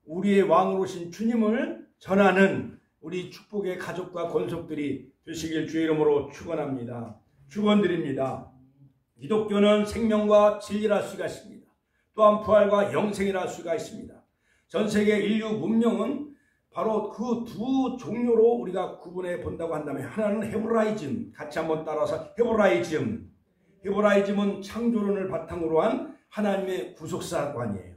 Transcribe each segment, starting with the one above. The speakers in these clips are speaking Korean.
우리의 왕으로 오신 주님을 전하는 우리 축복의 가족과 권속들이 되시길 주의 이름으로 축원합니다. 축원드립니다. 기독교는 생명과 진리라 할 수가 있습니다. 또한 부활과 영생이라 할 수가 있습니다. 전 세계 인류 문명은 바로 그 두 종류로 우리가 구분해 본다고 한다면, 하나는 헤브라이즘, 같이 한번 따라서 헤브라이즘은 창조론을 바탕으로 한 하나님의 구속사관이에요.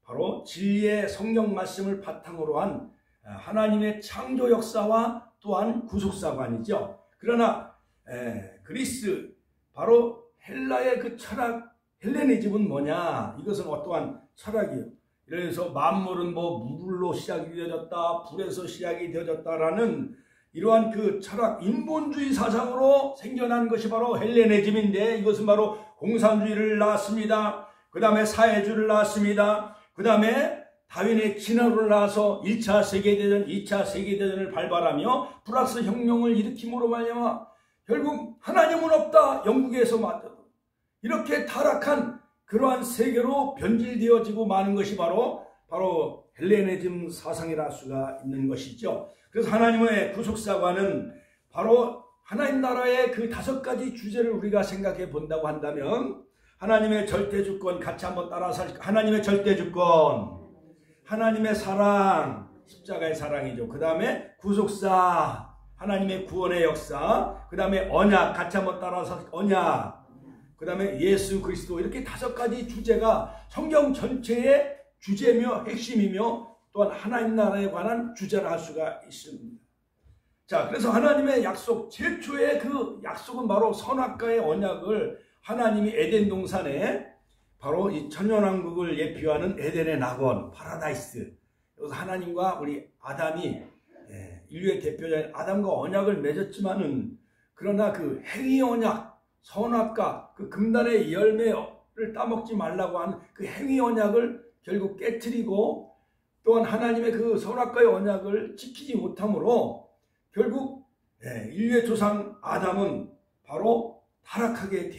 바로 진리의 성경 말씀을 바탕으로 한 하나님의 창조 역사와 또한 구속사관이죠. 그러나 그리스, 바로 헬라의 그 철학, 헬레니즘은 뭐냐? 이것은 어떠한 철학이에요. 이래서 만물은 물로 시작이 되어졌다, 불에서 시작이 되어졌다라는 이러한 그 철학, 인본주의 사상으로 생겨난 것이 바로 헬레니즘인데, 이것은 바로 공산주의를 낳았습니다. 그 다음에 사회주의를 낳았습니다. 그 다음에 다윈의 진화론을 낳아서 1차 세계대전, 2차 세계대전을 발발하며 프랑스 혁명을 일으킴으로 말미암아 결국 하나님은 없다, 영국에서 맞다, 이렇게 타락한 그러한 세계로 변질되어지고 마는 것이 바로 헬레니즘 사상이라 할 수가 있는 것이죠. 그래서 하나님의 구속사관은 바로 하나님 나라의 그 5가지 주제를 우리가 생각해 본다고 한다면, 하나님의 절대주권, 같이 한번 따라서 하나님의 절대주권, 하나님의 사랑, 십자가의 사랑이죠. 그 다음에 구속사, 하나님의 구원의 역사, 그 다음에 언약, 같이 한번 따라서 언약, 그 다음에 예수 그리스도, 이렇게 5가지 주제가 성경 전체의 주제며 핵심이며 또한 하나님 나라에 관한 주제라 할 수가 있습니다. 자, 그래서 하나님의 약속, 최초의 그 약속은 바로 선악과의 언약을 하나님이 에덴 동산에 바로 이 천년왕국을 예표하는 에덴의 낙원, 파라다이스, 여기서 하나님과 우리 아담이, 인류의 대표자인 아담과 언약을 맺었지만은, 그러나 그 행위 언약, 선악과, 그 금단의 열매를 따먹지 말라고 하는 그 행위 언약을 결국 깨트리고, 또한 하나님의 그 선악과의 언약을 지키지 못함으로 결국 인류의 조상 아담은 바로 타락하게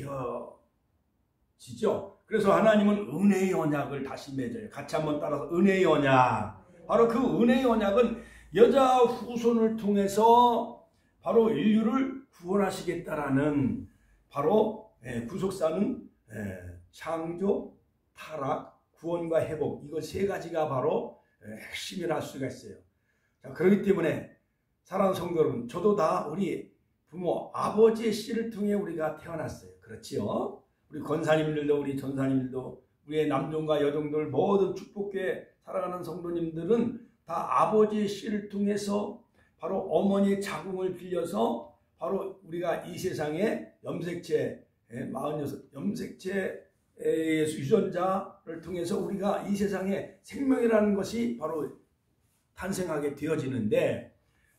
되어지죠. 그래서 하나님은 은혜의 언약을 다시 맺어요. 같이 한번 따라서 은혜의 언약. 바로 그 은혜의 언약은 여자 후손을 통해서 바로 인류를 구원하시겠다라는, 바로 구속사는 창조, 타락, 구원과 회복, 이거 3가지가 바로 핵심이라 할 수가 있어요. 자, 그렇기 때문에 사랑하는 성도 여러분, 저도 다 우리 부모, 아버지의 씨를 통해 우리가 태어났어요. 그렇지요? 우리 권사님들도, 우리 전사님들도, 우리의 남종과 여종들, 모든 축복교회 살아가는 성도님들은 다 아버지의 씨를 통해서 바로 어머니의 자궁을 빌려서 바로 우리가 이 세상에 염색체, 46 염색체의 유전자를 통해서 우리가 이 세상에 생명이라는 것이 바로 탄생하게 되어지는데,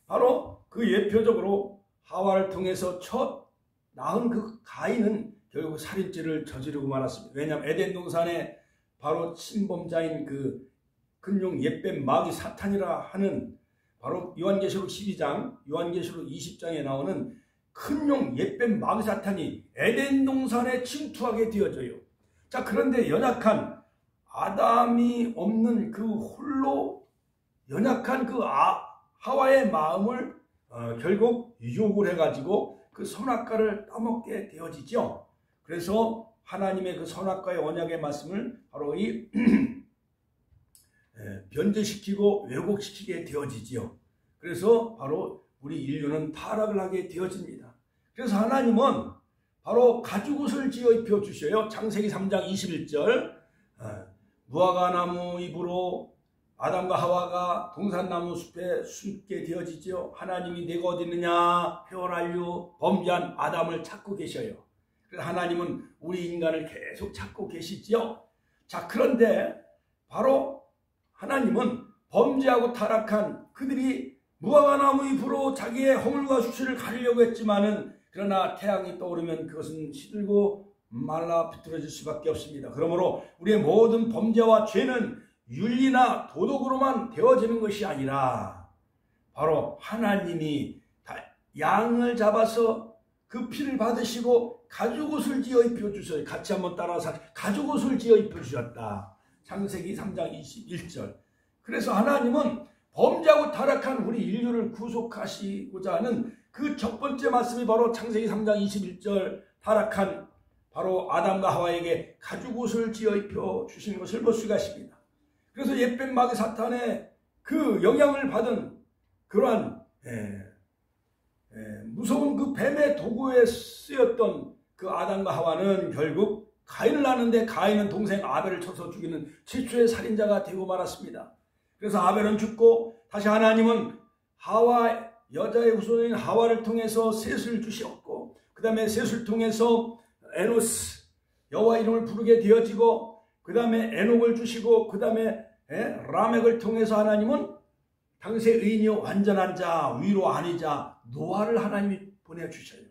바로 그 예표적으로 하와를 통해서 첫 낳은 그 가인은 결국 살인죄를 저지르고 말았습니다. 왜냐하면 에덴 동산에 바로 침범자인 그 근용 옛뱀 마귀 사탄이라 하는, 바로 요한계시록 12장, 요한계시록 20장에 나오는 큰용 옛뱀 마귀 사탄이 에덴 동산에 침투하게 되어져요. 자, 그런데 연약한 아담이 없는 그 홀로 연약한 그 하와의 마음을 결국 유혹을 해가지고 그 선악과를 따먹게 되어지죠. 그래서 하나님의 그 선악과의 언약의 말씀을 바로 이 변제시키고 왜곡시키게 되어지지요. 그래서 바로 우리 인류는 타락을 하게 되어집니다. 그래서 하나님은 바로 가죽옷을 지어 입혀 주셔요. 창세기 3장 21절, 무화과나무 잎으로 아담과 하와가 동산나무 숲에 숨게 되어지죠. 하나님이 내가 어디 있느냐 회오랄류 범죄한 아담을 찾고 계셔요. 그래서 하나님은 우리 인간을 계속 찾고 계시지요. 자, 그런데 바로 하나님은 범죄하고 타락한 그들이 무화과나무 잎으로 자기의 허물과 수치를 가리려고 했지만은, 그러나 태양이 떠오르면 그것은 시들고 말라 비틀어질 수밖에 없습니다. 그러므로 우리의 모든 범죄와 죄는 윤리나 도덕으로만 되어지는 것이 아니라 바로 하나님이 양을 잡아서 그 피를 받으시고 가죽옷을 지어 입혀 주셔요. 같이 한번 따라서 가죽옷을 지어 입혀 주셨다. 창세기 3장 21절. 그래서 하나님은 범죄하고 타락한 우리 인류를 구속하시고자 하는 그 첫 번째 말씀이 바로 창세기 3장 21절 타락한 바로 아담과 하와에게 가죽옷을 지어 입혀 주시는 것을 볼 수가 있습니다. 그래서 옛뱀 마귀 사탄의 그 영향을 받은 그러한 무서운 그 뱀의 도구에 쓰였던 그 아담과 하와는 결국 가인을 낳는데 가인은 동생 아벨을 쳐서 죽이는 최초의 살인자가 되고 말았습니다. 그래서 아벨은 죽고 다시 하나님은 하와 여자의 후손인 하와를 통해서 셋을 주셨고 그 다음에 셋을 통해서 에노스 여호와 이름을 부르게 되어지고 그 다음에 에녹을 주시고 그 다음에 라멕을 통해서 하나님은 당시의 의인이요 완전한 자 위로 아니자 노아를 하나님이 보내주셔요.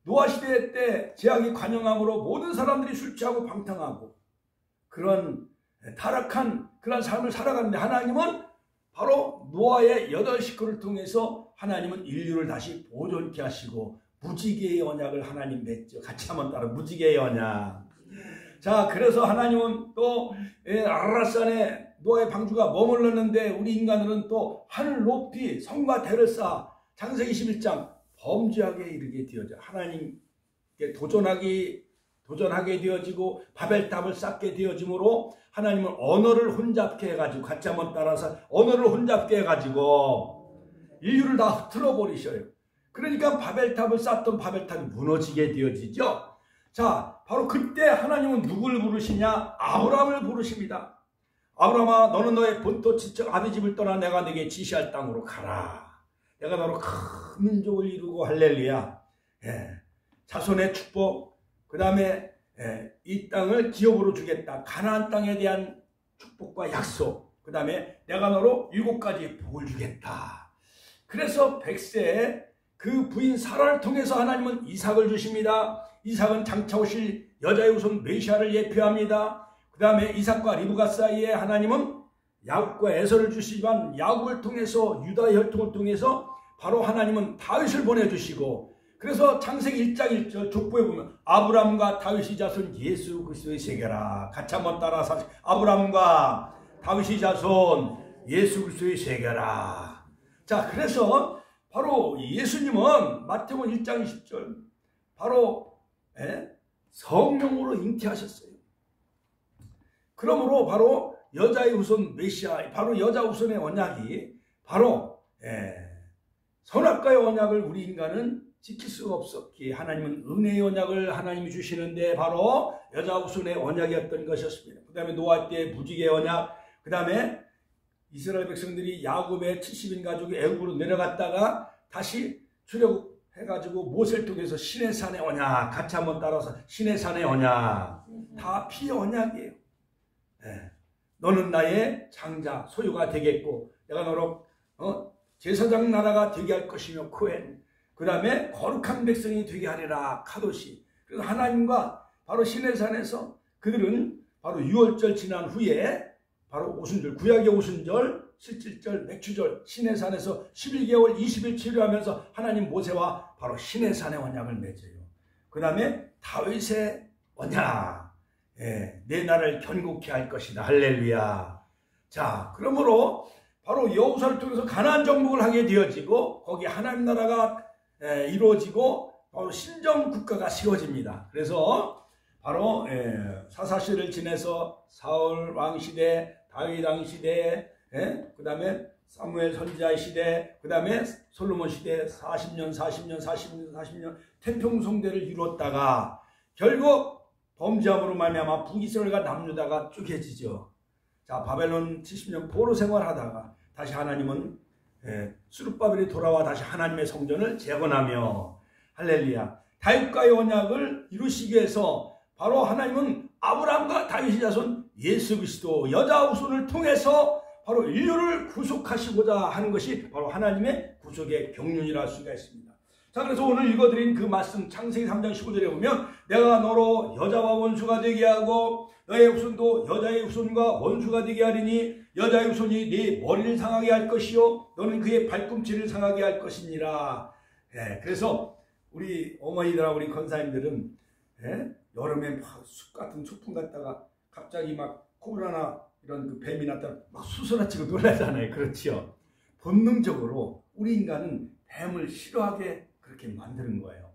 노아 시대 때 제약이 관영함으로 모든 사람들이 술 취하고 방탕하고 그런 타락한 그런 삶을 살아가는데 하나님은 바로 노아의 8식구를 통해서 하나님은 인류를 다시 보존케 하시고 무지개의 언약을 하나님 맺죠. 같이 한번 따라 무지개의 언약. 자, 그래서 하나님은 또 아라산에 노아의 방주가 머물렀는데 우리 인간들은 또 하늘 높이 성과 대를 쌓아 창세기 21장 범죄하게 이르게 되어져 하나님께 도전하게 되어지고 바벨탑을 쌓게 되어지므로 하나님은 언어를 혼잡게 해가지고 같이 한번 따라서 언어를 혼잡게 해가지고 인류를 다 흐트러 버리셔요. 그러니까 바벨탑을 쌓던 바벨탑이 무너지게 되어지죠. 자, 바로 그때 하나님은 누굴 부르시냐? 아브라함을 부르십니다. 아브라함아, 너는 너의 본토 친척 아비 집을 떠나 내가 네게 지시할 땅으로 가라. 내가 너로 큰 민족을 이루고 할렐루야. 자손의 축복, 그 다음에 이 땅을 기업으로 주겠다. 가나안 땅에 대한 축복과 약속, 그 다음에 내가 너로 7가지 복을 주겠다. 그래서 백세에 그 부인 사라를 통해서 하나님은 이삭을 주십니다. 이삭은 장차 오실 여자의 후손 메시아를 예표합니다. 그 다음에 이삭과 리브가 사이에 하나님은 야곱과 에서를 주시지만 야곱을 통해서 유다의 혈통을 통해서 바로 하나님은 다윗을 보내주시고 그래서 창세기 1장 1절 족보에 보면 아브람과 다윗의 자손 예수 그리스도의 세계라. 같이 한번 따라서 아브람과 다윗의 자손 예수 그리스도의 세계라. 자, 그래서 바로 예수님은 마태복음 1장 20절 바로 성령으로 잉태하셨어요. 그러므로 바로 여자의 후손 메시아, 바로 여자 후손의 언약이 바로 선악과의 언약을 우리 인간은 지킬 수가 없었기에 하나님은 은혜의 언약을 하나님이 주시는데 바로 여자 후손의 언약이었던 것이었습니다. 그 다음에 노아 때 무지개의 언약, 그 다음에 이스라엘 백성들이 야곱의 70인 가족이 애굽으로 내려갔다가 다시 출애굽해가지고 모세를 통해서 시내산의 언약, 같이 한번 따라서 시내산의 언약, 다 피의 언약이에요. 너는 나의 장자 소유가 되겠고 내가 너로 제사장 나라가 되게 할 것이며 코hen, 그 다음에 거룩한 백성이 되게 하리라 카도시. 그래서 하나님과 바로 시내산에서 그들은 바로 6월절 지난 후에 바로 오순절, 구약의 오순절, 실질절, 맥주절, 시내산에서 11개월 20일 치료하면서 하나님 모세와 바로 시내산의 언약을 맺어요. 그 다음에 다윗의 언약, 내 나라를 견고케 할 것이다. 할렐루야. 자, 그러므로 바로 여호수아를 통해서 가나안 정복을 하게 되어지고 거기 하나님 나라가 이루어지고 바로 신정 국가가 세워집니다. 그래서 바로 사사시대를 지내서 사울 왕 시대, 다윗 왕 시대, 그 다음에 사무엘 선지자의 시대, 그 다음에 솔로몬 시대 40년 태평성대를 이루었다가 결국 범죄함으로 말미암아 북이스라엘과 남유다가 쪼개지죠. 자, 바벨론 70년 포로 생활하다가 다시 하나님은 스룹바벨이 돌아와 다시 하나님의 성전을 재건하며 할렐루야. 다윗과의 언약을 이루시기 위해서 바로 하나님은 아브라함과 다윗의 자손 예수 그리스도 여자 후손을 통해서 바로 인류를 구속하시고자 하는 것이 바로 하나님의 구속의 경륜이라 할 수가 있습니다. 자, 그래서 오늘 읽어드린 그 말씀 창세기 3장 15절에 보면 내가 너로 여자와 원수가 되게 하고 너의 후손도 여자의 후손과 원수가 되게 하리니 여자의 후손이 네 머리를 상하게 할 것이요 너는 그의 발꿈치를 상하게 할 것이니라. 그래서 우리 어머니들하고 우리 권사님들은 여름에 숲 같은 소풍 갔다가 갑자기 막 코로나 이런 그 뱀이 나타나면 막 수소라치고 놀라잖아요. 그렇지요. 본능적으로 우리 인간은 뱀을 싫어하게 그렇게 만드는 거예요.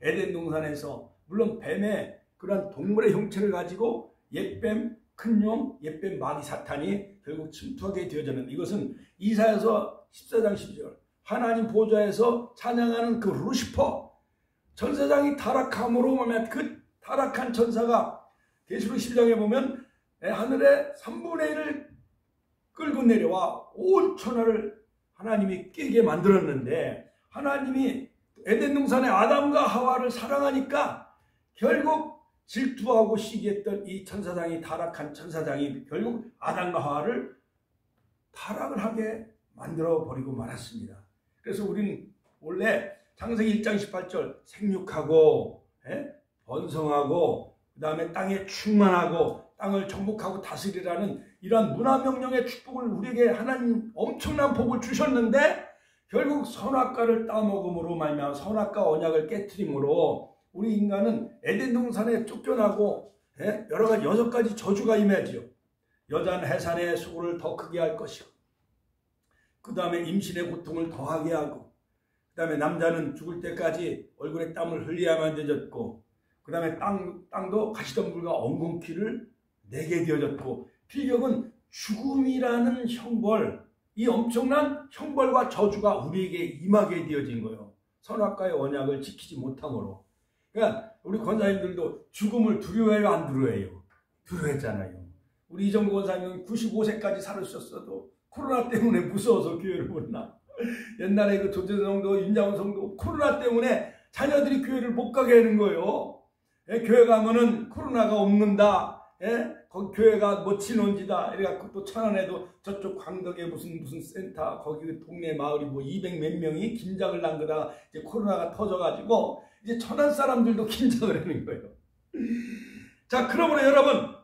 에덴 동산에서 물론 뱀의 그런 동물의 형체를 가지고 옛뱀, 큰용, 옛뱀, 마귀, 사탄이 결국 침투하게 되어졌는데, 이것은 이사야서 14장 12절 하나님 보좌에서 찬양하는 그 루시퍼 천사장이 타락함으로 말미암아 그 타락한 천사가 계시록 12장에 보면 하늘의 3분의 1을 끌고 내려와 온 천하를 하나님이 깨게 만들었는데, 하나님이 에덴 동산의 아담과 하와를 사랑하니까 결국 질투하고 시기했던 이 천사장이, 타락한 천사장이 결국 아담과 하와를 타락을 하게 만들어 버리고 말았습니다. 그래서 우리는 원래 창세기 1장 18절 생육하고 번성하고 그 다음에 땅에 충만하고 땅을 정복하고 다스리라는 이러한 문화명령의 축복을 우리에게 하나님 엄청난 복을 주셨는데, 결국 선악과를 따먹음으로 말미암아 선악과 언약을 깨트림으로 우리 인간은 에덴 동산에 쫓겨나고 여러 가지 6가지 저주가 임하지요. 여자는 해산의 수고를 더 크게 할 것이고, 그 다음에 임신의 고통을 더하게 하고, 그 다음에 남자는 죽을 때까지 얼굴에 땀을 흘려야만 되졌고, 그 다음에 땅도 가시덤불과 엉겅퀴를 내게 되어졌고, 필경은 죽음이라는 형벌, 이 엄청난 형벌과 저주가 우리에게 임하게 되어진 거예요. 선악과의 언약을 지키지 못함으로. 그러니까 우리 권사님들도 죽음을 두려워해요, 안 두려워해요? 두려워했잖아요. 우리 이정구 권사님은 95세까지 살으셨어도 코로나 때문에 무서워서 교회를 못 나. 옛날에 그 조재선 성도, 윤장훈 성도 코로나 때문에 자녀들이 교회를 못 가게 하는 거예요. 교회 가면은 코로나가 없는다. 거기 교회가 뭐 진원지다. 이래갖고 또 천안에도 저쪽 광덕에 무슨 센터, 거기 그 동네 마을이 뭐 200 몇 명이 긴장을 난 거다. 이제 코로나가 터져가지고 이제 천안 사람들도 긴장을 하는 거예요. 자, 그러므로 여러분,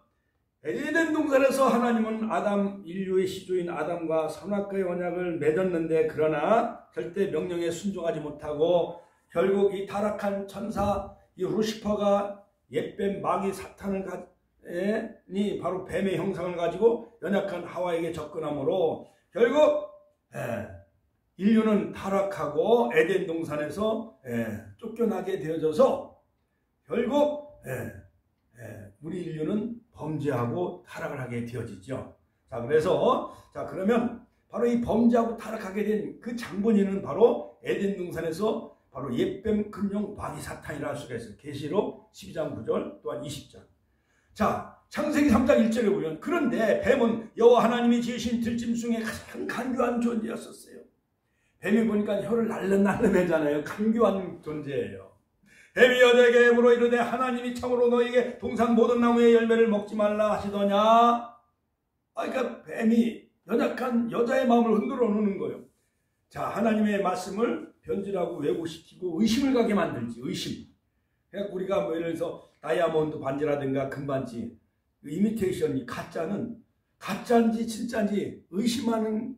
에덴 동산에서 하나님은 인류의 시조인 아담과 선악과의 언약을 맺었는데, 그러나 절대 명령에 순종하지 못하고 결국 이 타락한 천사 이 루시퍼가 옛뱀 마귀 사탄을 바로 뱀의 형상을 가지고 연약한 하와에게 접근함으로 결국 인류는 타락하고 에덴 동산에서 쫓겨나게 되어져서 결국 우리 인류는 범죄하고 타락을 하게 되어지죠. 자, 그래서 그러면 바로 이 범죄하고 타락하게 된 그 장본인은 바로 에덴 동산에서 바로 옛뱀, 큰용, 마귀, 사탄이라 할 수가 있어요. 계시록 12장 9절 또한 20절. 자, 창세기 3장 1절에 보면, 그런데 뱀은 여호와 하나님이 지으신 들짐승의 가장 간교한 존재였었어요. 뱀이 보니까 혀를 날름날름하잖아요. 간교한 존재예요. 뱀이 여자에게 물어 이르되 하나님이 참으로 너에게 동산 모든 나무의 열매를 먹지 말라 하시더냐. 그러니까 뱀이 연약한 여자의 마음을 흔들어 놓는 거예요. 자, 하나님의 말씀을 변질하고 왜곡시키고 의심을 가게 만들지. 의심. 그러니까 우리가 뭐 예를 들어서 다이아몬드 반지라든가 금반지, 이미테이션이 가짜는 가짜인지 진짜인지 의심하는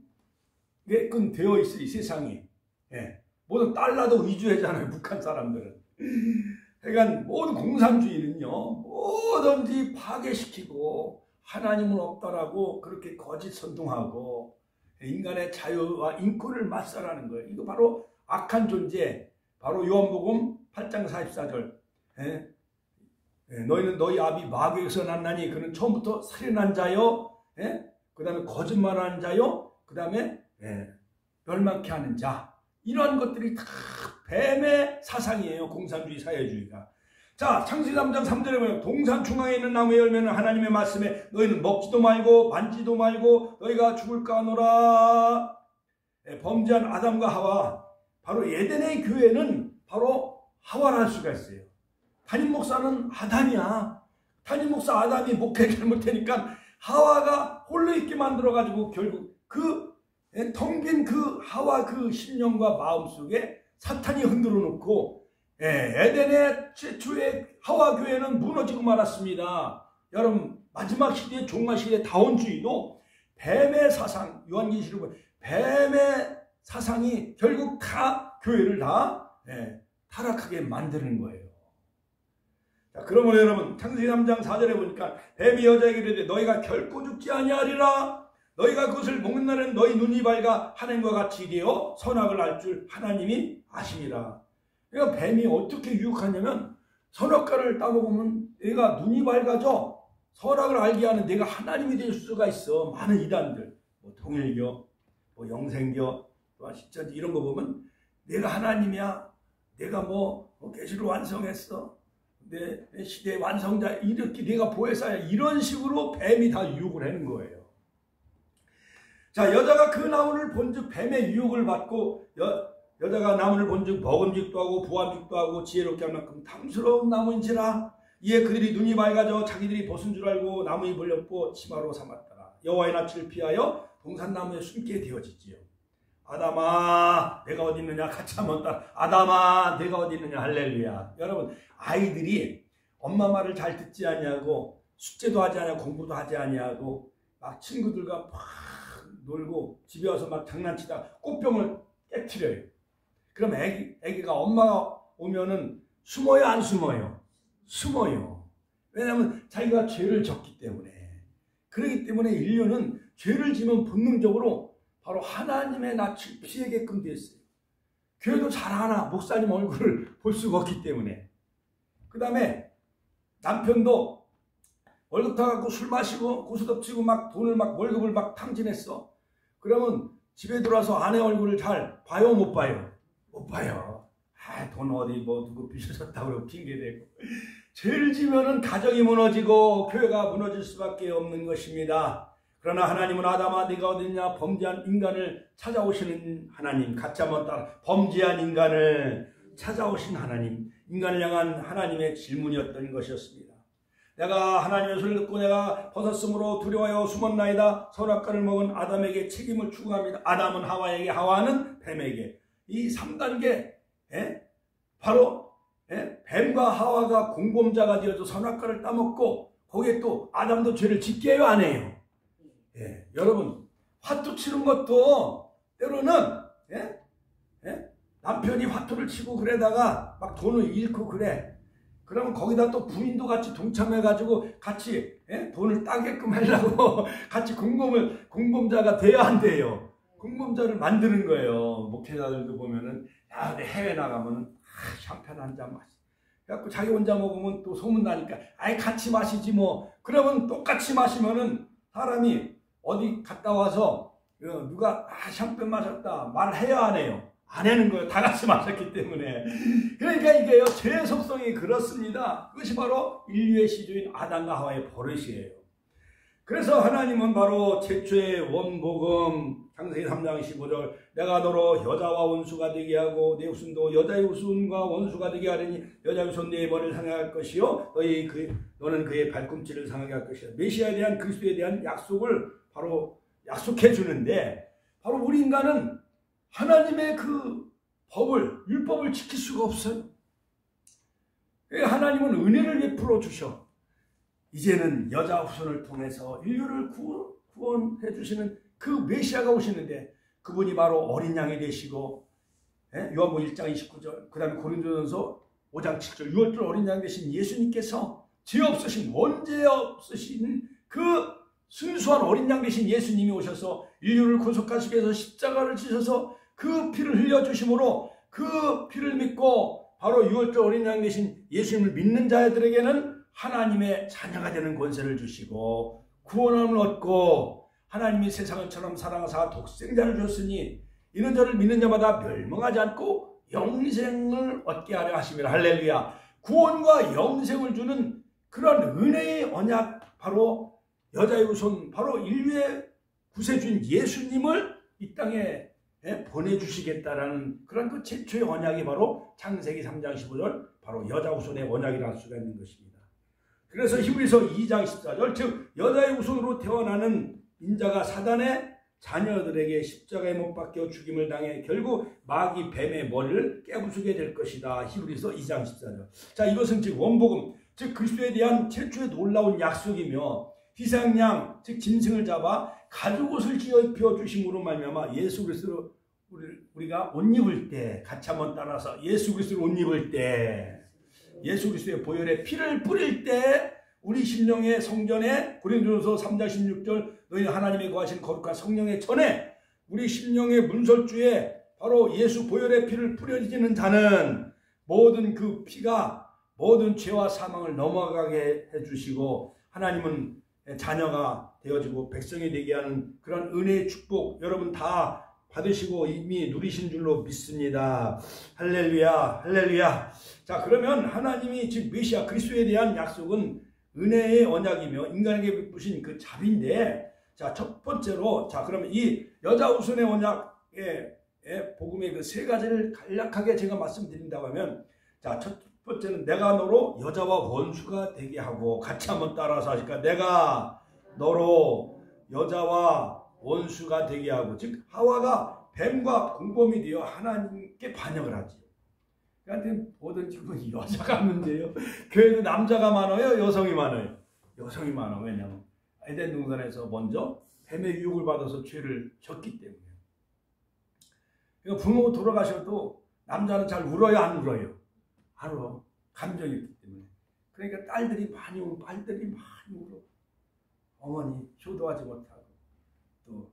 게끔 되어 있어요, 이 세상이. 모든 달러도 위주하잖아요, 북한 사람들은. 그러니까 모든 공산주의는요, 뭐든지 파괴시키고 하나님은 없다라고 그렇게 거짓 선동하고 인간의 자유와 인권을 맞서라는 거예요. 이거 바로 악한 존재, 바로 요한복음 8장 44절. 너희는 너희 아비 마귀에서 났나니 그는 처음부터 살인한 자요, 그 다음에 거짓말하는 자요, 그 다음에 멸망케 하는 자. 이러한 것들이 다 뱀의 사상이에요, 공산주의 사회주의가. 자, 창세기 3장 3절에 보면 동산 중앙에 있는 나무의 열매는 하나님의 말씀에 너희는 먹지도 말고 만지도 말고 너희가 죽을까 하노라. 범죄한 아담과 하와, 바로 에덴의 교회는 바로 하와라 할 수가 있어요. 담임 목사는 아담이야. 담임 목사 아담이 목회 잘못하니까 하와가 홀로 있게 만들어가지고 결국 텅 빈 그 하와 그 심령과 마음 속에 사탄이 흔들어 놓고 에덴의 최초의 하와 교회는 무너지고 말았습니다. 여러분, 마지막 시대의 종말 시대의 다원주의도 뱀의 사상, 요한계시록 보면 뱀의 사상이 결국 다 교회를 다 타락하게 만드는 거예요. 자, 그러면 여러분 창세기 3장 4절에 보니까 뱀이 여자에게 이르되 너희가 결코 죽지 아니하리라. 너희가 그것을 먹는 날에는 너희 눈이 밝아 하나님과 같이 되어 선악을 알 줄 하나님이 아심이라. 그러니까 뱀이 어떻게 유혹하냐면 선악과를 따먹으면 내가 눈이 밝아져 선악을 알게 하는 내가 하나님이 될 수가 있어. 많은 이단들, 뭐 통일교, 뭐 영생교, 진짜 이런 거 보면 내가 하나님이야. 내가 뭐 계시를 완성했어. 내 시대의 완성자 이렇게 내가 보혜사야. 이런 식으로 뱀이 다 유혹을 하는 거예요. 자, 여자가 그 나무를 본즉 뱀의 유혹을 받고 여자가 나무를 본즉 먹음직도 하고 부함직도 하고 지혜롭게 할 만큼 탐스러운 나무인지라. 이에 그들이 눈이 밝아져 자기들이 벗은 줄 알고 나무에 벌렸고 치마로 삼았더라. 여호와의 낯을 피하여 동산나무에 숨게 되어지지요. 아담아 내가 어디 있느냐. 같이 한번 따라. 아담아 내가 어디 있느냐. 할렐루야. 여러분 아이들이 엄마 말을 잘 듣지 아니하고 숙제도 하지 아니하고 공부도 하지 아니하고 막 친구들과 막 놀고 집에 와서 막 장난치다 꽃병을 깨트려요. 그럼 애기가 엄마가 오면은 숨어요 안 숨어요? 숨어요. 왜냐하면 자기가 죄를 졌기 때문에. 그렇기 때문에 인류는 죄를 지면 본능적으로 바로 하나님의 낯을 피하게끔 됐어요. 교회도 잘하나 목사님 얼굴을 볼 수가 없기 때문에. 그 다음에 남편도 월급 타갖고 술 마시고 고수 덮치고 막 돈을 막 월급을 막 탕진했어. 그러면 집에 들어와서 아내 얼굴을 잘 봐요 못 봐요? 못 봐요. 돈 어디 뭐 누구 빚어졌다고 핑계대고. 죄를 지면은 가정이 무너지고 교회가 무너질 수밖에 없는 것입니다. 그러나 하나님은 아담아 네가 어딨냐. 범죄한 인간을 찾아오시는 하나님. 같이 한번 따라. 범죄한 인간을 찾아오신 하나님. 인간을 향한 하나님의 질문이었던 것이었습니다. 내가 하나님의 소리를 듣고 내가 벗었으므로 두려워하여 숨었나이다. 선악과를 먹은 아담에게 책임을 추구합니다. 아담은 하와에게, 하와는 뱀에게. 이 3단계 바로 뱀과 하와가 공범자가 되어서 선악과를 따먹고 거기에 또 아담도 죄를 짓게 해요 안 해요? 여러분 화투 치는 것도 때로는 남편이 화투를 치고 그러다가 막 돈을 잃고 그래. 그러면 거기다 또 부인도 같이 동참해가지고 같이 돈을 따게끔 하려고 같이 공범자가 돼야 한대요. 공범자를 만드는 거예요. 목회자들도 보면은 야, 해외 나가면은 샴페인 한 잔 마시. 그래갖고 자기 혼자 먹으면 또 소문나니까 아이 같이 마시지 뭐. 그러면 똑같이 마시면은 사람이 어디 갔다 와서 누가 샴페인 마셨다 말을 해야 안 해요? 안 하는 거예요. 다 같이 마셨기 때문에. 그러니까 이게요, 죄의 속성이 그렇습니다. 그것이 바로 인류의 시조인 아담과 하와의 버릇이에요. 그래서 하나님은 바로 최초의 원복음 창세기 3장 15절 내가 너로 여자와 원수가 되게 하고 내 후손도 여자의 후손과 원수가 되게 하리니 여자의 후손 내 머리를 상하게 할 것이요 너는 그의 발꿈치를 상하게 할 것이다. 메시아에 대한 그리스도에 대한 약속을 바로 약속해 주는데 바로 우리 인간은 하나님의 그 율법을 지킬 수가 없어요. 하나님은 은혜를 베풀어 주셔. 이제는 여자 후손을 통해서 인류를 구원해 주시는 그 메시아가 오시는데 그분이 바로 어린 양이 되시고 요한복음 1장 29절 그 다음에 고린도전서 5장 7절 6월절 어린 양 되신 예수님께서 죄 없으신 원죄 없으신 그 순수한 어린 양 되신 예수님이 오셔서 인류를 구속하시기 위해서 십자가를 지셔서 그 피를 흘려주심으로 그 피를 믿고 바로 6월절 어린 양 되신 예수님을 믿는 자들에게는 하나님의 자녀가 되는 권세를 주시고 구원함을 얻고 하나님이 세상을 처럼 사랑하사 독생자를 주셨으니 이는 저를 믿는 자마다 멸망하지 않고 영생을 얻게 하려 하심이라. 할렐루야. 구원과 영생을 주는 그런 은혜의 언약 바로 여자의 후손 바로 인류의 구세주인 예수님을 이 땅에 보내주시겠다라는 그런 그 최초의 언약이 바로 창세기 3장 15절 바로 여자 후손의 언약이라 할 수가 있는 것입니다. 그래서 히브리서 2장 14절 즉 여자의 후손으로 태어나는 인자가 사단의 자녀들에게 십자가에 못 박혀 죽임을 당해 결국 마귀 뱀의 머리를 깨부수게 될 것이다. 히브리서 2장 14절. 자, 이것은 즉 원복음 즉 그리스도에 대한 최초의 놀라운 약속이며 희생양 즉 짐승을 잡아 가죽옷을 지어 입혀 주심으로 말미암아 예수 그리스도로 우리가 옷 입을 때 같이 한번 따라서 예수 그리스도를 옷 입을 때 예수 그리스도의 보혈의 피를 뿌릴 때 우리 심령의 성전에 고린도전서 3장 16절 너희 하나님의 거하신 거룩한 성령의 전에 우리 심령의 문설주에 바로 예수 보혈의 피를 뿌려지는 자는 모든 그 피가 모든 죄와 사망을 넘어가게 해주시고 하나님은 자녀가 되어지고 백성이 되게 하는 그런 은혜의 축복 여러분 다 받으시고 이미 누리신 줄로 믿습니다. 할렐루야, 할렐루야. 자, 그러면 하나님이 즉 메시아 그리스도에 대한 약속은 은혜의 언약이며 인간에게 베푸신 그 자비인데, 자, 첫 번째로, 자, 그러면 이 여자 우선의 언약의 복음의 그 세 가지를 간략하게 제가 말씀드린다고 하면, 자, 첫 번째는 내가 너로 여자와 원수가 되게 하고, 같이 한번 따라서 하실까? 내가 너로 여자와 원수가 되게 하고, 즉 하와가 뱀과 공범이 되어 하나님께 반역을 하지. 그러니까 모든 지금은 여자가 문제예요. 교회도 남자가 많아요, 여성이 많아요. 여성이 많아. 왜냐하면 에덴 동산에서 먼저 뱀의 유혹을 받아서 죄를 졌기 때문에. 그러니까 부모 돌아가셔도 남자는 잘 울어요, 안 울어요? 안 울어. 감정이 있기 때문에. 그러니까 딸들이 많이 울어, 딸들이 많이 울어. 어머니 효도하지 못하고 또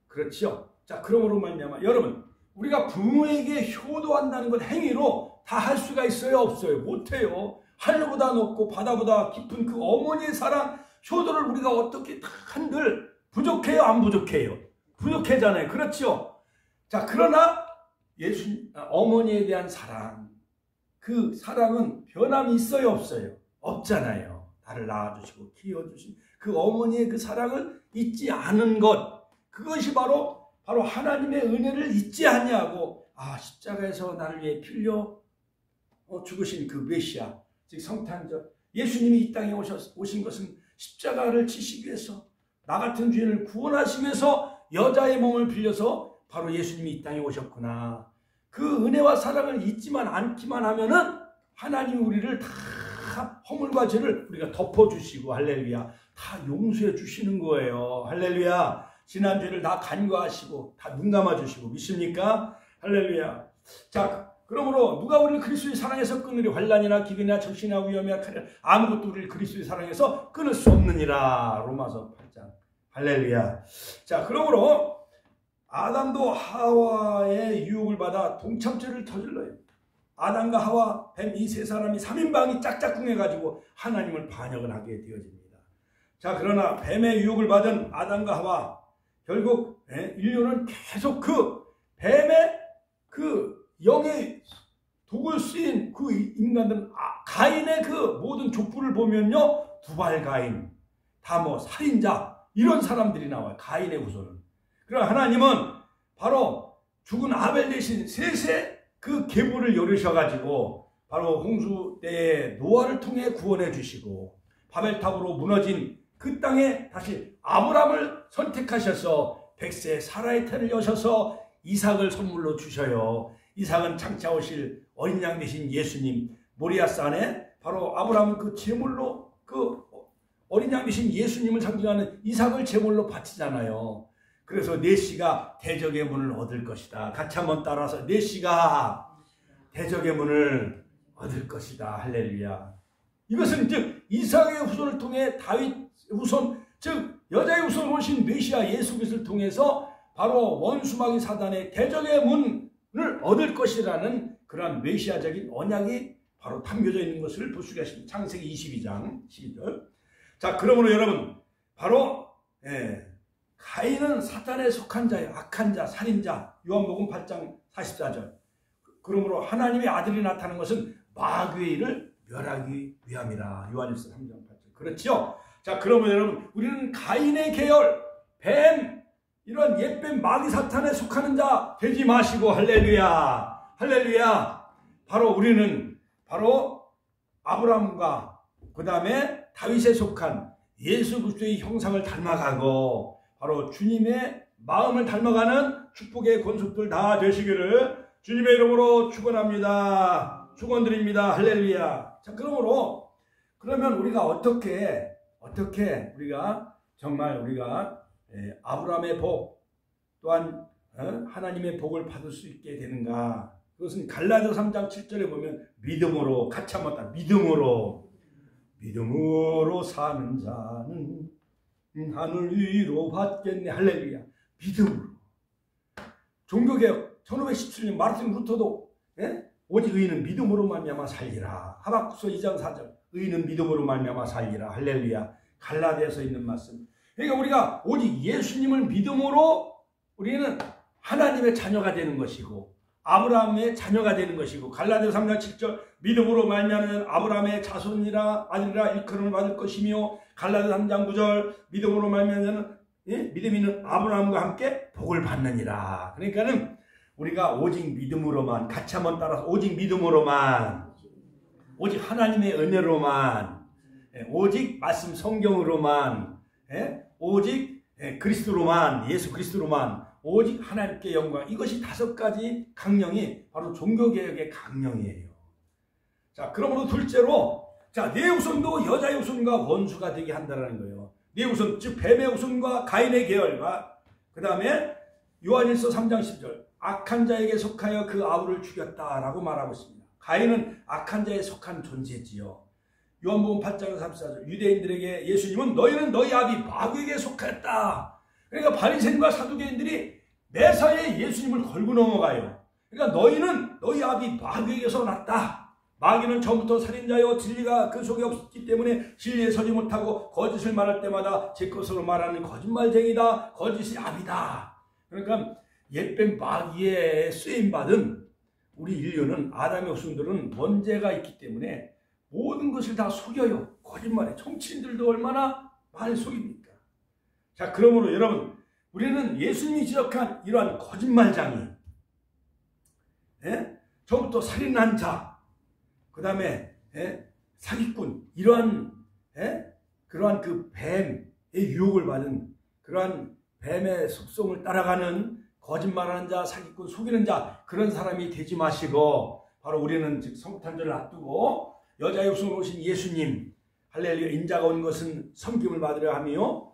그렇지요. 자, 그러므로 말미암아 여러분 우리가 부모에게 효도한다는 건 행위로 다 할 수가 있어요, 없어요? 못해요. 하늘보다 높고 바다보다 깊은 그 어머니의 사랑 효도를 우리가 어떻게 한들 부족해요, 안 부족해요? 부족하잖아요. 그렇죠. 자, 그러나 어머니에 대한 사랑, 그 사랑은 변함이 있어요, 없어요? 없잖아요. 나를 낳아주시고 키워주신 그 어머니의 그 사랑을 잊지 않은 것, 그것이 바로 하나님의 은혜를 잊지 아니하고 십자가에서 나를 위해 필려 죽으신 그 메시아, 즉 성탄절, 예수님이 이 땅에 오신 것은 십자가를 지시기 위해서 나 같은 죄인을 구원하시기 위해서 여자의 몸을 빌려서 바로 예수님이 이 땅에 오셨구나. 그 은혜와 사랑을 잊지만 않기만 하면은 하나님이 우리를 다 허물과 죄를 우리가 덮어주시고 할렐루야 다 용서해 주시는 거예요. 할렐루야. 지난 죄를 다 간과하시고 다 눈 감아주시고 믿습니까? 할렐루야. 자, 그러므로 누가 우리를 그리스도의 사랑에서 끊으리? 환난이나 기근이나 적신이나 위험이나 칼이나 아무것도 우리를 그리스도의 사랑에서 끊을 수 없느니라. 로마서 8장. 할렐루야. 자, 그러므로 아담도 하와의 유혹을 받아 동참죄를 저질러요. 아담과 하와, 뱀 이 세 사람이 3인방이 짝짝꿍해가지고 하나님을 반역을 하게 되어집니다. 자, 그러나 뱀의 유혹을 받은 아담과 하와, 결국 인류는 계속 그 뱀의 그 영의 독을 쓰인 그 인간들은 가인의 그 모든 족보를 보면요, 두발 가인, 다 살인자 이런 사람들이 나와요. 가인의 후손은. 그러나 하나님은 바로 죽은 아벨 대신 셋의 그 계보를 열으셔가지고 바로 홍수 때에 노아를 통해 구원해 주시고 바벨탑으로 무너진 그 땅에 다시 아브람을 선택하셔서 백세 사라의 태를 여셔서 이삭을 선물로 주셔요. 이삭은 장차 오실 어린 양 되신 예수님, 모리아산에 바로 아브람은 그 제물로 그 어린 양 되신 예수님을 상징하는 이삭을 제물로 바치잖아요. 그래서 내시가 대적의 문을 얻을 것이다. 같이 한번 따라서 내시가 대적의 문을 얻을 것이다. 할렐루야. 이것은 즉 이삭의 후손을 통해 다윗 후손, 즉 여자의 후손을 오신 메시아 예수 그리스도를 통해서 바로 원수마귀 사단의 대적의 문을 얻을 것이라는 그러한 메시아적인 언약이 바로 담겨져 있는 것을 볼 수가 있습니다. 창세기 22장 12절. 자, 그러므로 여러분 바로 가인은 사탄에 속한 자예요. 악한 자, 살인자. 요한복음 8장 44절. 그러므로 하나님의 아들이 나타난 것은 마귀의 일을 멸하기 위함이라. 요한일서 3장 8절. 그렇죠? 자, 그러면 여러분 우리는 가인의 계열, 뱀, 이런 옛뱀 마귀 사탄에 속하는 자 되지 마시고 할렐루야. 할렐루야. 바로 우리는 바로 아브라함과 그 다음에 다윗에 속한 예수 그리스도의 형상을 닮아가고 바로 주님의 마음을 닮아가는 축복의 권속들 다 되시기를 주님의 이름으로 축원합니다. 축원드립니다. 할렐루야. 자, 그러면 우리가 어떻게 우리가 정말 우리가 아브라함의 복 또한 하나님의 복을 받을 수 있게 되는가? 그것은 갈라디아 3장 7절에 보면 믿음으로 같이 한번 다 믿음으로 사는 자는 하늘 위로 받겠네. 할렐루야. 믿음으로. 종교개혁 1517년 마르틴 루터도 오직 의인은 믿음으로 말미암아 살리라. 하박국서 2장 4절 의인은 믿음으로 말미암아 살리라. 할렐루야. 갈라디아서 있는 말씀. 그러니까 우리가 오직 예수님을 믿음으로 우리는 하나님의 자녀가 되는 것이고 아브라함의 자녀가 되는 것이고 갈라디아 3장 7절 믿음으로 말미암아 아브라함의 자손이라 아들이라 일컬음을 받을 것이며 갈라디아 3장 9절 믿음으로 말미암아 믿음이 있는 아브라함과 함께 복을 받느니라. 그러니까는 우리가 오직 믿음으로만 같이 한번 따라서 오직 믿음으로만 오직 하나님의 은혜로만 오직 말씀 성경으로만 오직 그리스도로만 예수 그리스도로만 오직 하나님께 영광. 이것이 5가지 강령이 바로 종교개혁의 강령이에요. 자, 그러므로 둘째로 자, 내 후손도 여자의 후손과 원수가 되게 한다는 거예요. 내 후손 즉 뱀의 후손과 가인의 계열과 그 다음에 요한일서 3장 10절 악한 자에게 속하여 그 아우를 죽였다라고 말하고 있습니다. 가인은 악한 자에 속한 존재지요. 요한복음 8장 34절 유대인들에게 예수님은 너희는 너희 아비 마귀에게 속하였다. 그러니까 바리새인과 사두개인들이 매사에 예수님을 걸고 넘어가요. 그러니까 너희는 너희 아비 마귀에게서 났다. 마귀는 처음부터 살인자여 진리가 그 속에 없기 때문에 진리에 서지 못하고 거짓을 말할 때마다 제 것으로 말하는 거짓말쟁이다. 거짓이 아비다. 그러니까 옛뱀 마귀에 쓰임받은 우리 인류는 아담의 후손들은 원죄가 있기 때문에 모든 것을 다 속여요. 거짓말에 정치인들도 얼마나 많이 속입니까? 자, 그러므로 여러분 우리는 예수님이 지적한 이러한 거짓말장이 처음부터 살인한 자 그 다음에 사기꾼 이러한 그러한 그 뱀의 유혹을 받은 그러한 뱀의 습성을 따라가는 거짓말하는 자 사기꾼 속이는 자 그런 사람이 되지 마시고 바로 우리는 즉 성탄절을 앞두고 여자의 후손으로 오신 예수님 할렐루야 인자가 온 것은 섬김을 받으려 하며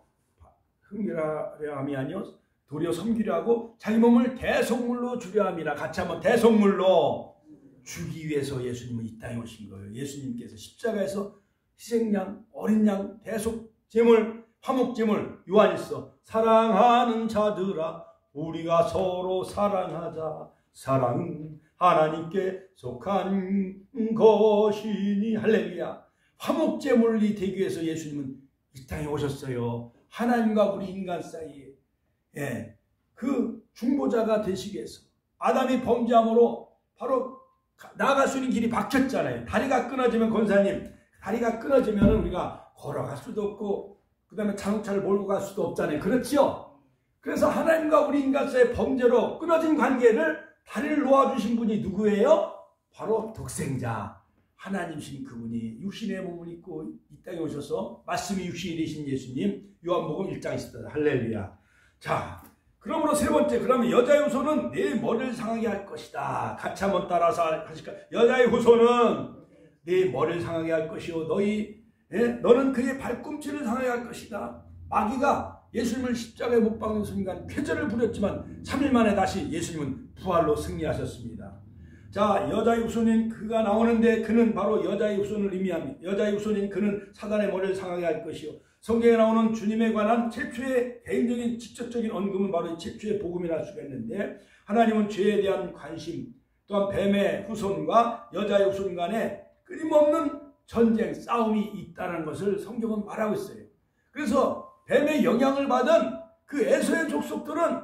흥미하려 함이 아니요 도리어 섬기려 하고 자기 몸을 대속물로 주려 함이라. 같이 한번 대속물로 주기 위해서 예수님은 이 땅에 오신 거예요. 예수님께서 십자가에서 희생양 어린 양 대속 제물 화목 제물 요한일서 사랑하는 자들아 우리가 서로 사랑하자 사랑은 하나님께 속한 것이니 할렐루야. 화목 제물이 되기 위해서 예수님은 이 땅에 오셨어요. 하나님과 우리 인간 사이에 그 중보자가 되시기 위해서 아담이 범죄함으로 바로 나아갈 수 있는 길이 막혔잖아요. 다리가 끊어지면 권사님 다리가 끊어지면 우리가 걸어갈 수도 없고 그 다음에 자동차를 몰고 갈 수도 없잖아요. 그렇죠? 그래서 하나님과 우리 인간 사이의 범죄로 끊어진 관계를 다리를 놓아주신 분이 누구예요? 바로 독생자 하나님이신 그분이 육신의 몸을 입고 이 땅에 오셔서 말씀이 육신이 되신 예수님 요한복음 1장 10절 할렐루야. 자, 그러므로 세 번째 그러면 여자의 후손은 내 머리를 상하게 할 것이다. 같이 한번 따라서 하실까? 여자의 후손은 내 머리를 상하게 할 것이요 너는 그의 발꿈치를 상하게 할 것이다. 마귀가 예수님을 십자가에 못 박는 순간 쾌절을 부렸지만 3일 만에 다시 예수님은 부활로 승리하셨습니다. 자, 여자의 후손인 그가 나오는데 그는 바로 여자의 후손을 의미합니다. 여자의 후손인 그는 사단의 머리를 상하게 할 것이요. 성경에 나오는 주님에 관한 최초의 개인적인 직접적인 언급은 바로 이 최초의 복음이라 할 수가 있는데 하나님은 죄에 대한 관심 또한 뱀의 후손과 여자의 후손 간에 끊임없는 전쟁, 싸움이 있다는 것을 성경은 말하고 있어요. 그래서 뱀의 영향을 받은 그 에서의 족속들은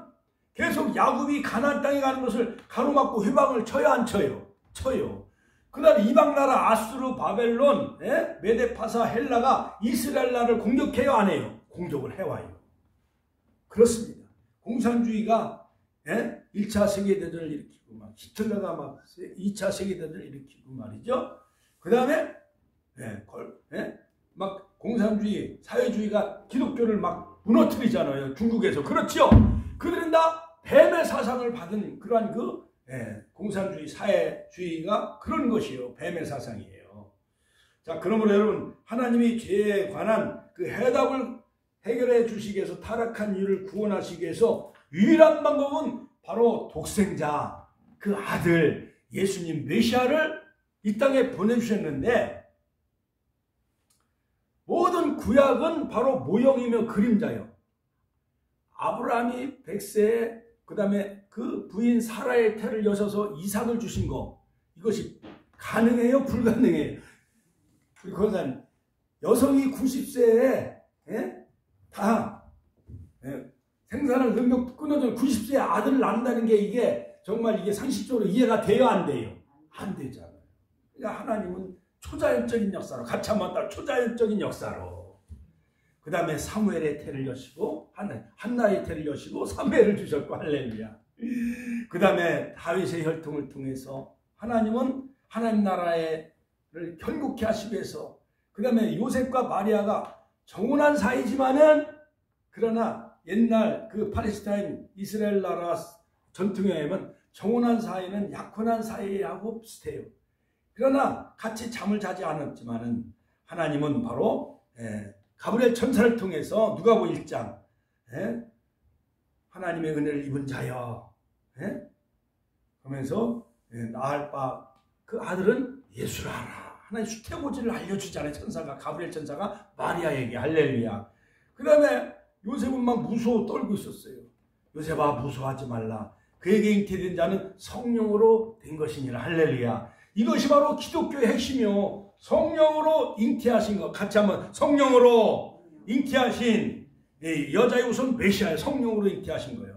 계속 야곱이 가나안 땅에 가는 것을 가로막고 회방을 쳐야 안 쳐요? 쳐요. 그다음 이방 나라 아수르, 바벨론, 메데파사, 헬라가 이스라엘 나라를 공격해요? 안 해요? 공격을 해와요. 그렇습니다. 공산주의가 1차 세계대전을 일으키고 막 히틀러가 막 2차 세계대전을 일으키고 말이죠. 그 다음에 막 공산주의, 사회주의가 기독교를 막 무너뜨리잖아요. 중국에서. 그렇죠? 그들은 다 뱀의 사상을 받은 그러한 공산주의, 사회주의가 그런 것이에요. 뱀의 사상이에요. 자, 그러므로 여러분, 하나님이 죄에 관한 그 해답을 해결해 주시기 위해서 타락한 이유를 구원하시기 위해서 유일한 방법은 바로 독생자, 그 아들, 예수님 메시아를 이 땅에 보내주셨는데 모든 구약은 바로 모형이며 그림자예요. 아브라함이 100세에 그 다음에 그 부인 사라의 태를 여셔서 이삭을 주신 거, 이것이 가능해요? 불가능해요? 그것은 여성이 90세에 다 생산을 능력 끊어져 90세에 아들을 낳는다는 게 이게 정말 이게 상식적으로 이해가 돼요? 안 돼요? 안 되잖아요. 그러니까 하나님은 초자연적인 역사로, 같이 한번 따라 초자연적인 역사로, 그 다음에 사무엘의 태를 여시고 한나의 태를 여시고 사무엘을 주셨고, 할렐루야. 그 다음에 다윗의 혈통을 통해서 하나님은 하나님 나라를 견고케 하시기 위해서, 그 다음에 요셉과 마리아가 정혼한 사이지만은 그러나 옛날 그 팔레스타인 이스라엘 나라 전통에 의하면 정혼한 사이는 약혼한 사이하고 비슷해요. 그러나 같이 잠을 자지 않았지만은 하나님은 바로 가브리엘 천사를 통해서 누가복음 1장 하나님의 은혜를 입은 자여 그러면서 낳을 바 그 아들은 예수라 하라. 하나님 수태고지를 알려주잖아요. 천사가, 가브리엘 천사가 마리아에게. 할렐루야. 그 다음에 요셉은 막 무서워 떨고 있었어요. 요셉아 무서워하지 말라. 그에게 잉태된 자는 성령으로 된 것이니라. 할렐루야. 이것이 바로 기독교의 핵심이요. 성령으로 잉태하신 것. 같이 한번 성령으로 잉태하신 여자의 후손 메시아의 성령으로 잉태하신 거예요.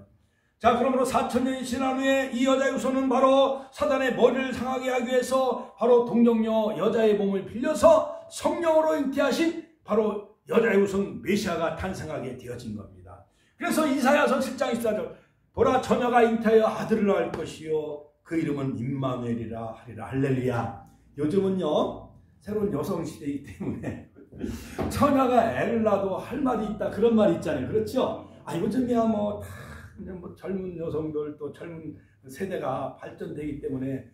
자, 그러므로 4000년이 지난 후에 이 여자의 후손은 바로 사단의 머리를 상하게 하기 위해서 바로 동정녀 여자의 몸을 빌려서 성령으로 잉태하신 바로 여자의 후손 메시아가 탄생하게 되어진 겁니다. 그래서 이사야서 7장 14절 보라 처녀가 잉태하여 아들을 낳을 것이요 그 이름은 임마누엘이라 하리라. 할렐루야. 요즘은요 새로운 여성 시대이기 때문에 처녀가 애를 낳아도 할 말이 있다 그런 말이 있잖아요. 그렇죠? 요즘이야 뭐 젊은 여성들 또 젊은 세대가 발전되기 때문에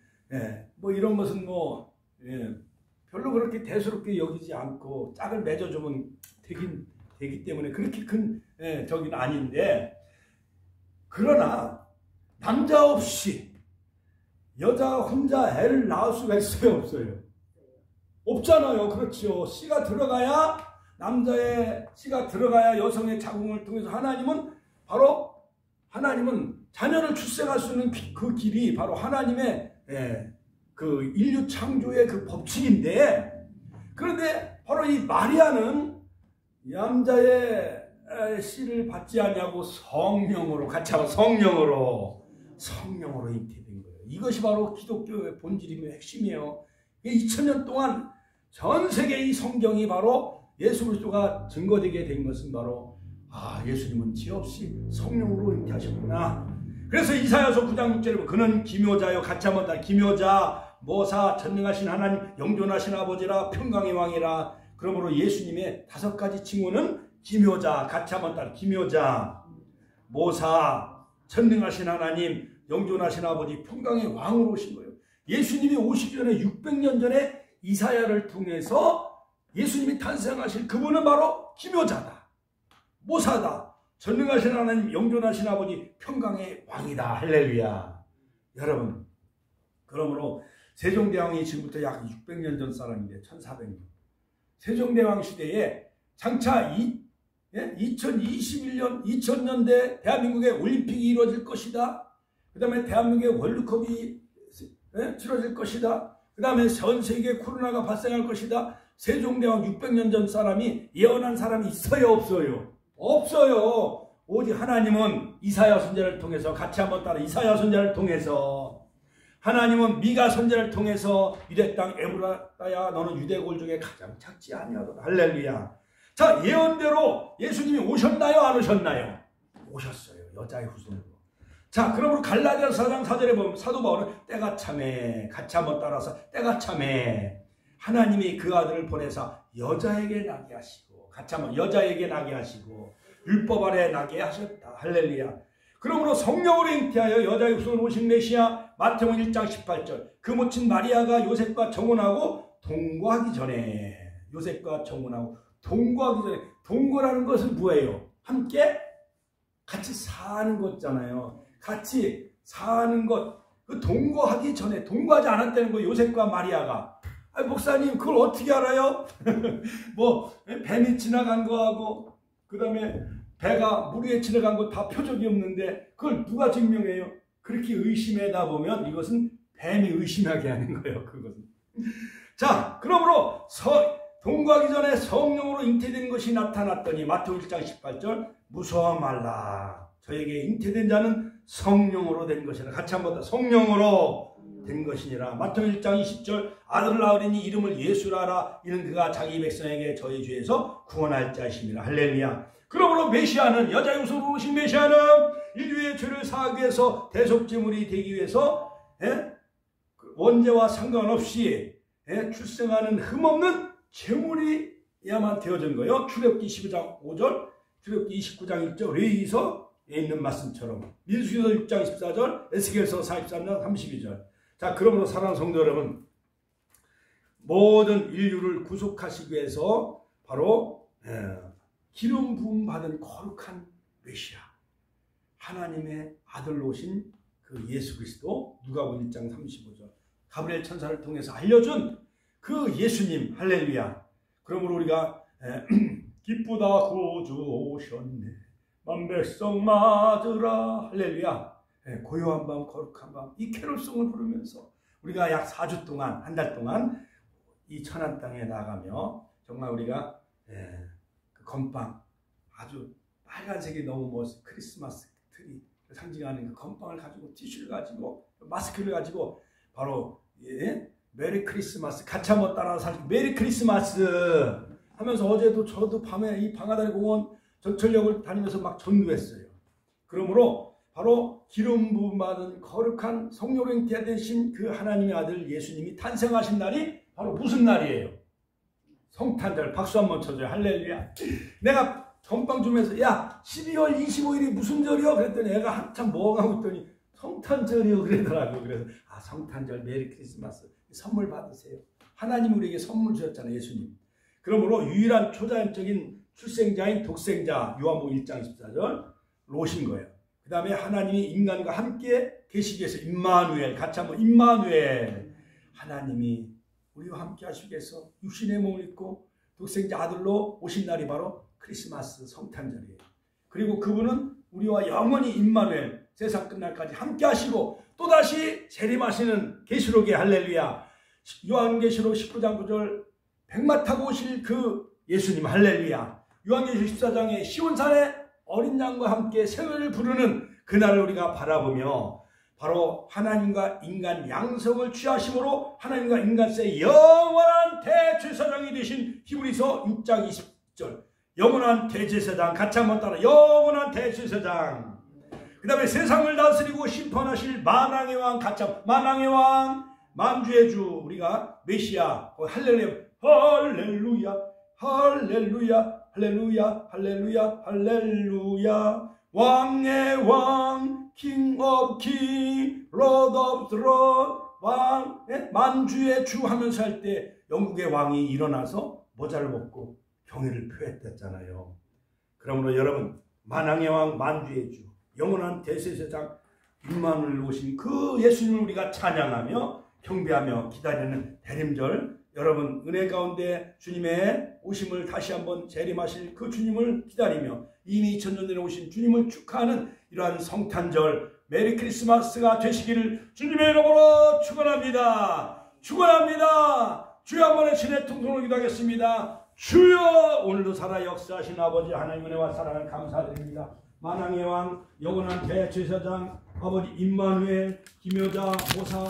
뭐 이런 것은 뭐 별로 그렇게 대수롭게 여기지 않고 짝을 맺어주면 되기 때문에 그렇게 큰 적은 아닌데, 그러나 남자 없이 여자 혼자 애를 낳을 수가 있어요? 없어요? 없잖아요. 그렇죠. 씨가 들어가야, 남자의 씨가 들어가야 여성의 자궁을 통해서 하나님은 자녀를 출생할 수 있는 그 길이 바로 하나님의 그 인류 창조의 그 법칙인데, 그런데 바로 이 마리아는 남자의 씨를 받지 않냐고 성령으로, 같이 하고 성령으로 잉태된 거예요. 이것이 바로 기독교의 본질이며 핵심이에요. 2000년 동안 전 세계 이 성경이 바로 예수 그리스도가 증거되게 된 것은 바로 예수님은 죄 없이 성령으로 잉태하셨구나. 그래서 이사야서 9장 6절에 보면 그는 기묘자요, 같이 한번 다 기묘자, 모사, 전능하신 하나님, 영존하신 아버지라, 평강의 왕이라. 그러므로 예수님의 5가지 칭호는 기묘자, 같이 한번 다 기묘자, 모사, 전능하신 하나님, 영존하신 아버지, 평강의 왕으로 오신 거예요. 예수님이 오시기 전에 600년 전에 이사야를 통해서 예수님이 탄생하신 그분은 바로 기묘자다, 모사다, 전능하신 하나님, 영존하신 아버지, 평강의 왕이다. 할렐루야. 여러분, 그러므로 세종대왕이 지금부터 약 600년 전 사람인데 1400년 세종대왕 시대에 장차 2021년 2000년대 대한민국의 올림픽이 이루어질 것이다. 그 다음에 대한민국의 월드컵이 치러질 것이다. 그 다음에 전 세계 코로나가 발생할 것이다. 세종대왕 600년 전 사람이 예언한 사람이 있어요? 없어요? 없어요. 오직 하나님은 이사야 선지자를 통해서, 같이 한번 따라 이사야 선지자를 통해서, 하나님은 미가 선지자를 통해서 이레 땅 에브라타야 너는 유대 골 중에 가장 작지 아니하도다. 할렐루야. 자, 예언대로 예수님이 오셨나요? 안 오셨나요? 오셨어요. 여자의 후손으로. 자, 그러므로 갈라디아서 4장 4절에 보면 사도 바울은 때가 참에, 같이 한번 따라서 때가 참에 하나님이 그 아들을 보내사 여자에게 나게 하시고, 같이 한번 여자에게 나게 하시고 율법 아래 나게 하셨다. 할렐루야. 그러므로 성령으로 잉태하여 여자의 후손으로 오신 메시아, 마태복음 1장 18절 그 모친 마리아가 요셉과 정혼하고 동거하기 전에, 요셉과 정혼하고 동거하기 전에, 동거라는 것은 뭐예요? 함께 같이 사는 거잖아요. 같이 사는 것, 그 동거하기 전에 동거하지 않았다는 거예요. 요셉과 마리아가. 아니, 목사님 그걸 어떻게 알아요? 뭐 뱀이 지나간 거하고 그 다음에 배가 물 위에 지나간 거 다 표적이 없는데 그걸 누가 증명해요? 그렇게 의심하다 보면 이것은 뱀이 의심하게 하는 거예요. 그것은. 자, 그러므로 동거하기 전에 성령으로 잉태된 것이 나타났더니 마태복음 1장 18절 무서워 말라. 저에게 잉태된 자는 성령으로 된 것이라. 같이 한번 더. 성령으로 된 것이니라. 마태복음 1장 20절 아들을 낳으리니 이름을 예수라 하라. 이는 그가 자기 백성에게 저희 죄에서 구원할 자이심이라. 할렐루야. 그러므로 메시아는 여자 용소로 오신 메시아는 인류의 죄를 사하기 위해서 대속제물이 되기 위해서 원죄와 상관없이 출생하는 흠없는 제물이야만 되어진 거예요. 출애굽기 12장 5절, 출애굽기 29장 1절, 레위기서에 있는 말씀처럼 민수기서 6장 14절, 에스겔서 43장 32절. 자, 그러므로 사랑하는 성도 여러분, 모든 인류를 구속하시기 위해서 바로 기름 부음 받은 거룩한 메시아, 하나님의 아들로 오신 그 예수 그리스도, 누가복음 1장 35절 가브리엘 천사를 통해서 알려준 그 예수님, 할렐루야. 그러므로 우리가 기쁘다 구주 오셨네 만백성 맞으라, 할렐루야. 고요한 밤 거룩한 밤 이 캐롤송을 부르면서 우리가 약 4주 동안, 한 달 동안 이 천안 땅에 나가며 정말 우리가 그 건빵, 아주 빨간색이 너무 멋진 크리스마스 트리 상징하는 그 건빵을 가지고, 티슈를 가지고, 마스크를 가지고 바로 메리 크리스마스 같이 한번 따라서 메리 크리스마스 하면서 어제도 저도 밤에 이 방아다리 공원 전철역을 다니면서 막 전도했어요. 그러므로 바로 기름 부음 받은 거룩한 성령으로 잉태되신 그 하나님의 아들 예수님이 탄생하신 날이 바로 무슨 날이에요? 성탄절. 박수 한번 쳐줘요. 할렐루야. 내가 전빵 주면서 야 12월 25일이 무슨 절이요? 그랬더니 애가 한참 멍하고 있더니 성탄절이요 그러더라고. 그래서 성탄절 메리 크리스마스 선물 받으세요. 하나님 우리에게 선물 주셨잖아요. 예수님. 그러므로 유일한 초자연적인 출생자인 독생자 요한복음 1장 24절 오신 거예요. 그 다음에 하나님이 인간과 함께 계시기 위해서 임마누엘, 같이 한번 임마누엘, 하나님이 우리와 함께 하시기 위해서 육신의 몸을 입고 독생자 아들로 오신 날이 바로 크리스마스 성탄절이에요. 그리고 그분은 우리와 영원히 임마누엘, 세상 끝날까지 함께 하시고 또다시 재림하시는 계시록의 할렐루야. 요한계시록 19장 9절 백마 타고 오실 그 예수님, 할렐루야. 요한계시록 14장에 시온산에 어린 양과 함께 새해를 부르는 그날을 우리가 바라보며 바로 하나님과 인간 양성을 취하심으로 하나님과 인간 사이의 영원한 대제사장이 되신 히브리서 6장 20절 영원한 대제사장, 같이 한번 따라 영원한 대제사장. 그 다음에 세상을 다스리고 심판하실 만왕의 왕, 같이 한번 만왕의 왕, 만주의 주, 우리가 메시아, 할렐루야, 할렐루야, 할렐루야, 할렐루야, 할렐루야, 할렐루야. 왕의 왕, king of king, lord of lord, 왕, 만주의 주 하면서 할 때 영국의 왕이 일어나서 모자를 벗고 경의를 표했댔잖아요. 그러므로 여러분, 만왕의 왕, 만주의 주, 영원한 대제사장 임마누엘 오신 그 예수님을 우리가 찬양하며 경배하며 기다리는 대림절, 여러분 은혜 가운데 주님의 오심을 다시 한번 재림하실 그 주님을 기다리며 이미 2000년 전에 오신 주님을 축하하는 이러한 성탄절 메리 크리스마스가 되시기를 주님의 이름으로 축원합니다. 축원합니다. 주여 한번의 친애 통성을 기도하겠습니다. 주여, 오늘도 살아 역사하신 아버지 하나님의 은혜와 사랑을 감사드립니다. 만왕의 왕, 영원한 대제사장 아버지 임마누엘, 김여자 모사